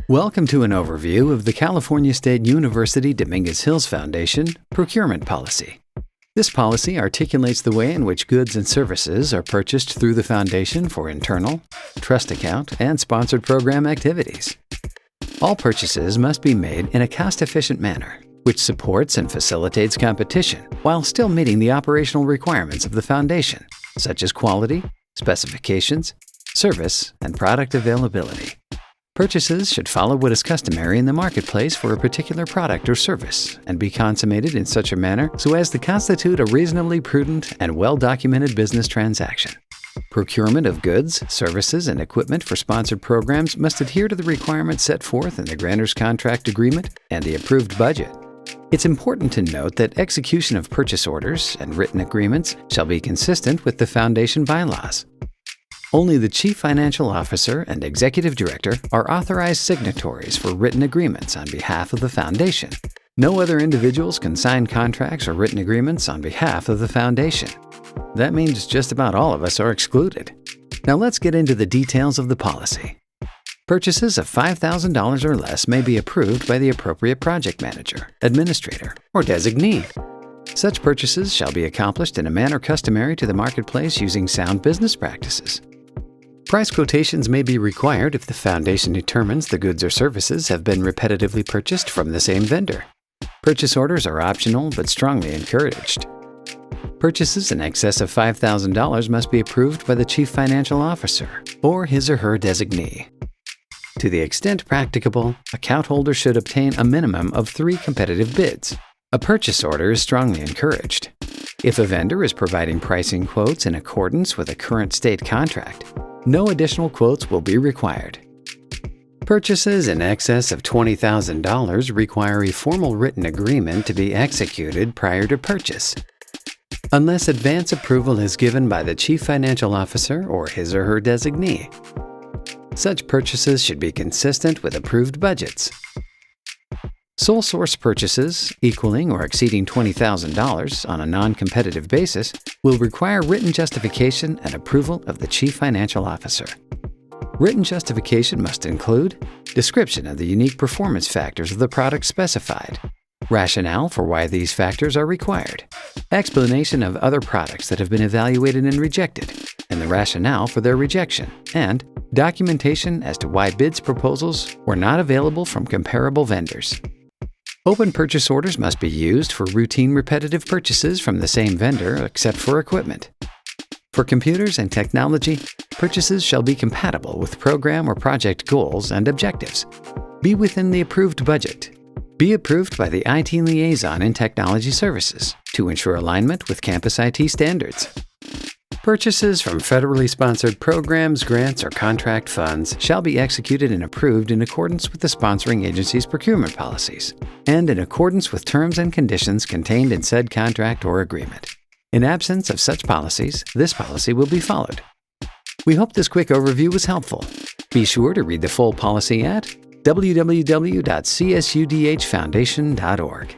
Welcome to an overview of the California State University Dominguez Hills Foundation Procurement Policy. This policy articulates the way in which goods and services are purchased through the foundation for internal, trust account, and sponsored program activities. All purchases must be made in a cost-efficient manner, which supports and facilitates competition while still meeting the operational requirements of the foundation, such as quality, specifications, service, and product availability. Purchases should follow what is customary in the marketplace for a particular product or service and be consummated in such a manner so as to constitute a reasonably prudent and well-documented business transaction. Procurement of goods, services, and equipment for sponsored programs must adhere to the requirements set forth in the grantor's contract agreement and the approved budget. It's important to note that execution of purchase orders and written agreements shall be consistent with the foundation bylaws. Only the Chief Financial Officer and Executive Director are authorized signatories for written agreements on behalf of the Foundation. No other individuals can sign contracts or written agreements on behalf of the Foundation. That means just about all of us are excluded. Now let's get into the details of the policy. Purchases of $5,000 or less may be approved by the appropriate project manager, administrator, or designee. Such purchases shall be accomplished in a manner customary to the marketplace using sound business practices. Price quotations may be required if the foundation determines the goods or services have been repetitively purchased from the same vendor. Purchase orders are optional but strongly encouraged. Purchases in excess of $5,000 must be approved by the Chief Financial Officer or his or her designee. To the extent practicable, account holders should obtain a minimum of 3 competitive bids. A purchase order is strongly encouraged. If a vendor is providing pricing quotes in accordance with a current state contract, no additional quotes will be required. Purchases in excess of $20,000 require a formal written agreement to be executed prior to purchase. Unless advance approval is given by the Chief Financial Officer or his or her designee. Such purchases should be consistent with approved budgets. Sole source purchases equaling or exceeding $20,000 on a non-competitive basis will require written justification and approval of the Chief Financial Officer. Written justification must include description of the unique performance factors of the product specified, rationale for why these factors are required, explanation of other products that have been evaluated and rejected, and the rationale for their rejection, and documentation as to why bids proposals were not available from comparable vendors. Open purchase orders must be used for routine repetitive purchases from the same vendor except for equipment. For computers and technology, purchases shall be compatible with program or project goals and objectives. Be within the approved budget. Be approved by the IT liaison in technology services to ensure alignment with campus IT standards. Purchases from federally sponsored programs, grants, or contract funds shall be executed and approved in accordance with the sponsoring agency's procurement policies and in accordance with terms and conditions contained in said contract or agreement. In absence of such policies, this policy will be followed. We hope this quick overview was helpful. Be sure to read the full policy at www.csudhfoundation.org.